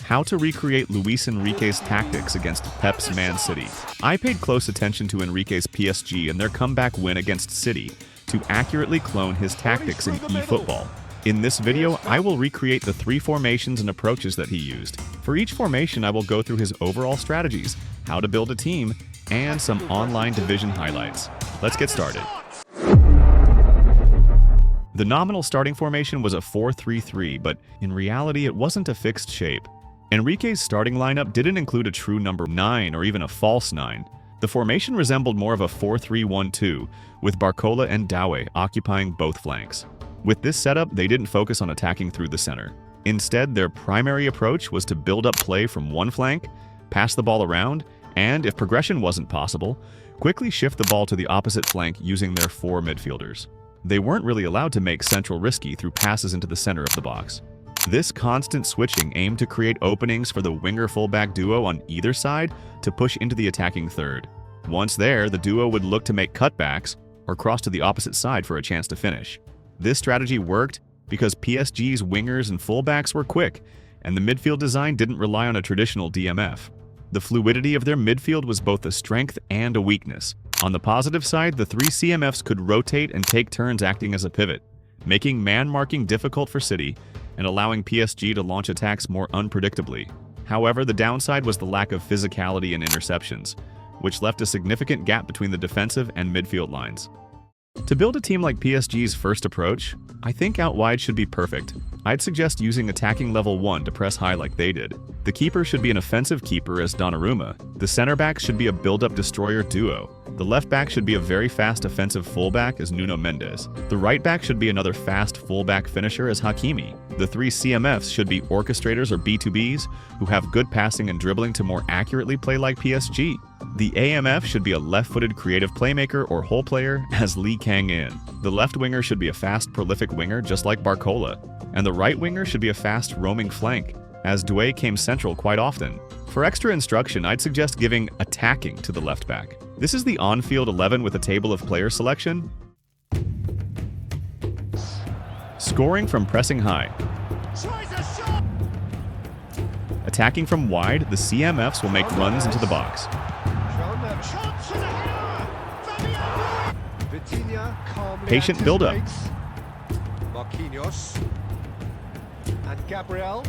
How to recreate Luis Enrique's tactics against Pep's Man City. I paid close attention to Enrique's PSG and their comeback win against City to accurately clone his tactics in eFootball. In this video, I will recreate the 3 formations and approaches that he used. For each formation, I will go through his overall strategies, how to build a team, and some online division highlights. Let's get started. The nominal starting formation was a 4-3-3, but in reality, it wasn't a fixed shape. Enrique's starting lineup didn't include a true number 9 or even a false 9. The formation resembled more of a 4-3-1-2, with Barcola and Doué occupying both flanks. With this setup, they didn't focus on attacking through the center. Instead, their primary approach was to build up play from one flank, pass the ball around, and, if progression wasn't possible, quickly shift the ball to the opposite flank using their 4 midfielders. They weren't really allowed to make central risky through passes into the center of the box. This constant switching aimed to create openings for the winger-fullback duo on either side to push into the attacking third. Once there, the duo would look to make cutbacks or cross to the opposite side for a chance to finish. This strategy worked because PSG's wingers and fullbacks were quick, and the midfield design didn't rely on a traditional DMF. The fluidity of their midfield was both a strength and a weakness. On the positive side, the 3 CMFs could rotate and take turns acting as a pivot, making man-marking difficult for City and allowing PSG to launch attacks more unpredictably. However, the downside was the lack of physicality and interceptions, which left a significant gap between the defensive and midfield lines. To build a team like PSG's first approach, I think out wide should be perfect. I'd suggest using attacking level 1 to press high like they did. The keeper should be an offensive keeper as Donnarumma. The center back should be a build-up destroyer duo. The left back should be a very fast offensive fullback as Nuno Mendes. The right back should be another fast fullback finisher as Hakimi. The 3 CMFs should be orchestrators or B2Bs who have good passing and dribbling to more accurately play like PSG. The AMF should be a left-footed creative playmaker or hole player as Lee Kang-in. The left winger should be a fast, prolific winger just like Barcola. And the right winger should be a fast, roaming flank, as Doué came central quite often. For extra instruction, I'd suggest giving attacking to the left back. This is the on-field 11 with a table of player selection. Scoring from pressing high. Attacking from wide, the CMFs will make runs into the box. Patient build-up. Marquinhos and Gabriel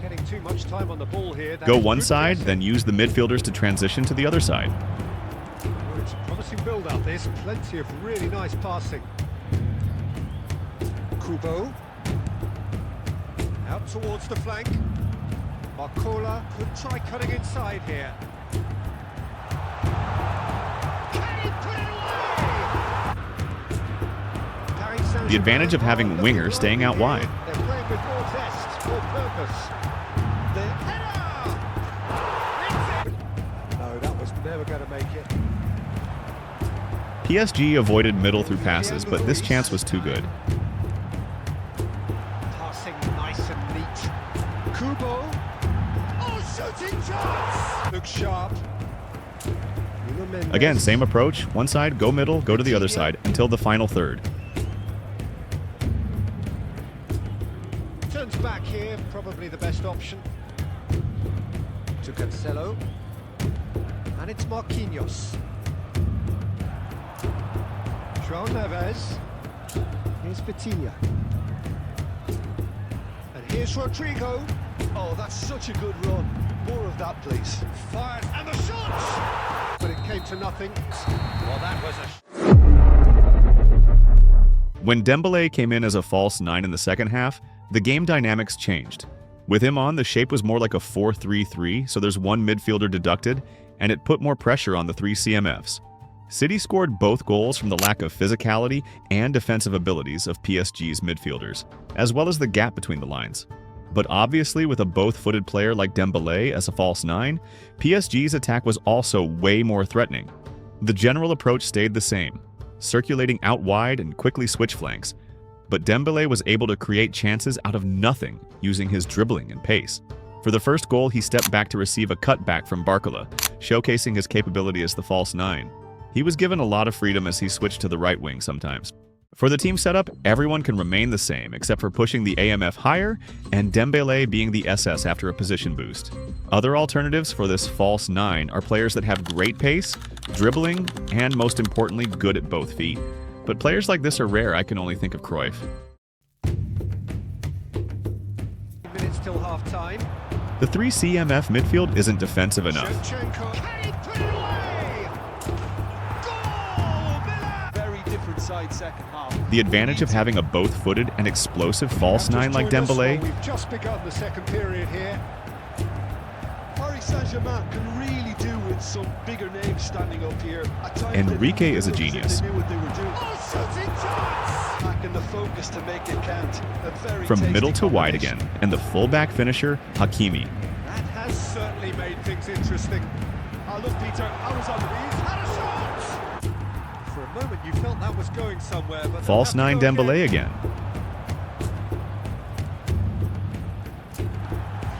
getting too much time on the ball here. Go one side, then use the midfielders to transition to the other side. Well, it's a promising build-up. There's plenty of really nice passing. Kubo out towards the flank. Barcola could try cutting inside here. Can he put it away? The advantage of having wingers staying out wide. They're playing with more zest, more purpose. The header! No, that was never going to make it. PSG avoided middle through passes, but this chance was too good. Passing nice and neat. Kubo. Oh, shooting chance! Looks sharp. Again, same approach. One side, go middle, go to the other side, until the final third. Turns back here, probably the best option. To Cancelo. And it's Marquinhos. João Neves. Here's Vitinha. And here's Rodrigo. Oh, that's such a good run. More of that, please. Fired, and the shot! But it came to nothing. Well, that was a... When Dembélé came in as a false 9 in the second half, the game dynamics changed. With him on, the shape was more like a 4-3-3, so there's one midfielder deducted, and it put more pressure on the 3 CMFs. City scored both goals from the lack of physicality and defensive abilities of PSG's midfielders, as well as the gap between the lines. But obviously, with a both-footed player like Dembélé as a false 9, PSG's attack was also way more threatening. The general approach stayed the same, circulating out wide and quickly switch flanks, but Dembélé was able to create chances out of nothing using his dribbling and pace. For the first goal, he stepped back to receive a cutback from Barcola, showcasing his capability as the false 9. He was given a lot of freedom as he switched to the right wing sometimes. For the team setup, everyone can remain the same except for pushing the AMF higher and Dembélé being the SS after a position boost. Other alternatives for this false 9 are players that have great pace, dribbling, and most importantly, good at both feet. But players like this are rare. I can only think of Cruyff. Minutes till half time. The 3 CMF midfield isn't defensive enough. Shevchenko. Can he put it away? Goal! Miller! Very different side second half. The advantage of having a both-footed and explosive false 9 like Dembélé. We've just begun the second period here. Paris Saint-Germain can really do with some bigger names standing up here. Enrique is a genius. They knew what they were doing. Oh, shooting chance! Back in the focus to make it count. A very From tasty middle to wide combination. again, and the fullback finisher, Hakimi. That has certainly made things interesting. Oh, look, Peter, I was on he's had a shot! For a moment, you felt that was going somewhere, but... False 9 Dembélé again.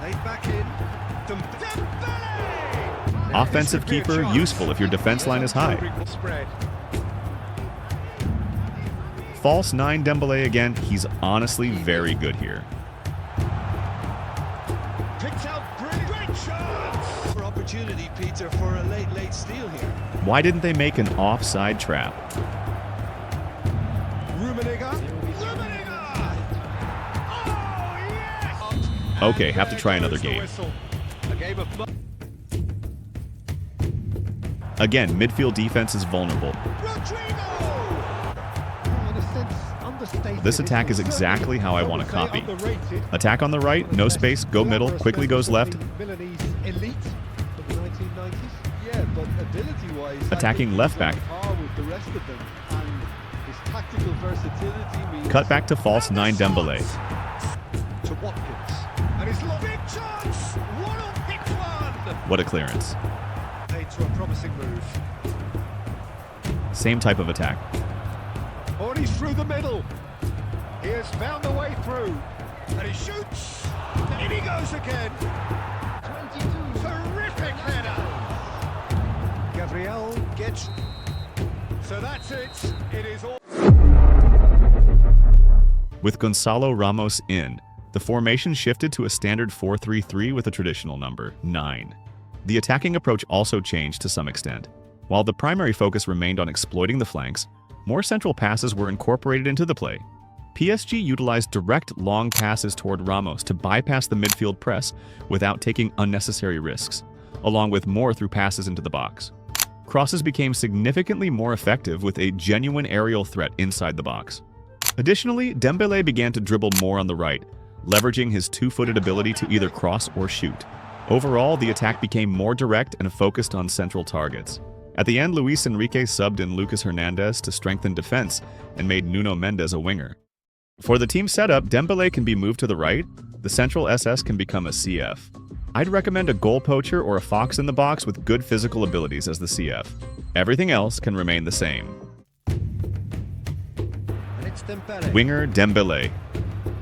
Laid back in. Dembélé! Offensive keeper, useful if your defense line is high. Spread. False 9 Dembélé again, he's honestly very good here. Picked out great chance! For opportunity, Peter, for a late steal here. Why didn't they make an offside trap? Rummenigge. Oh, yes! Okay, have to try another game. A game of... Again, midfield defense is vulnerable. This attack is exactly how I want to copy. Attack on the right, no space, go middle, quickly goes left. Attacking left back. Cut back to false 9 Dembélé. To Watkins. And his big chance! What a clearance. To a promising move. Same type of attack. Oh, and he's through the middle. He has found the way through. And he shoots. And he goes again. 22. Terrific header. Gabriel gets... So that's it. It is all... With Gonzalo Ramos in, the formation shifted to a standard 4-3-3 with a traditional number, 9. The attacking approach also changed to some extent. While the primary focus remained on exploiting the flanks, more central passes were incorporated into the play. PSG utilized direct long passes toward Ramos to bypass the midfield press without taking unnecessary risks, along with more through passes into the box. Crosses became significantly more effective with a genuine aerial threat inside the box. Additionally, Dembélé began to dribble more on the right, leveraging his two-footed ability to either cross or shoot. Overall, the attack became more direct and focused on central targets. At the end, Luis Enrique subbed in Lucas Hernandez to strengthen defense and made Nuno Mendes a winger. For the team setup, Dembélé can be moved to the right, the central SS can become a CF. I'd recommend a goal poacher or a fox in the box with good physical abilities as the CF. Everything else can remain the same. And it's Dembélé. Winger Dembélé.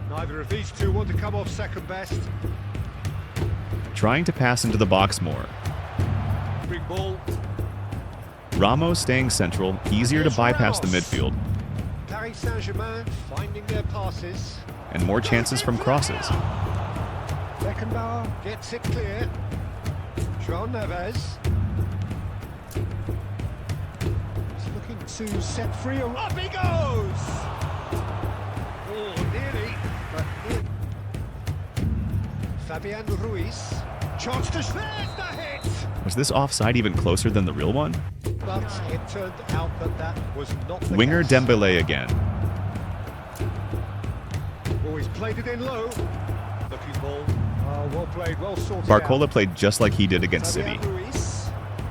Neither of these two want to come off second best. Trying to pass into the box more. Big ball. Ramos staying central, easier to bypass the midfield, Paris Saint-Germain finding their passes. and more chances from crosses. Beckenbauer gets it clear. João Neves. He's looking to set free. Up he goes! Oh, nearly, but near. Fabian Ruiz. Chance to... There's the hit! Was this offside even closer than the real one? But it turned out that that was not the Winger case. Dembélé again. Oh, he's played it in low. Looking ball. Oh, well played, well sorted Barcola out. played just like he did against City. Fabian Ruiz.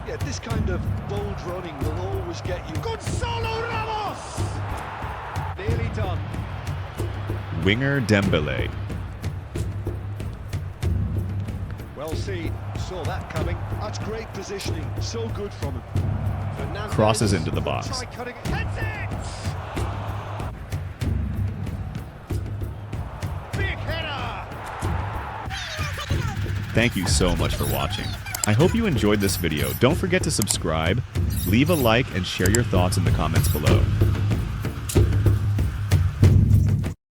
Yeah, this kind of bold running will always get you. Gonzalo Ramos! Nearly done. Winger Dembélé. Well seen. Saw that coming. That's great positioning. So good from him. Fernandez Crosses into the box. Try cutting. Heads it! Big header! Thank you so much for watching. I hope you enjoyed this video. Don't forget to subscribe, leave a like, and share your thoughts in the comments below.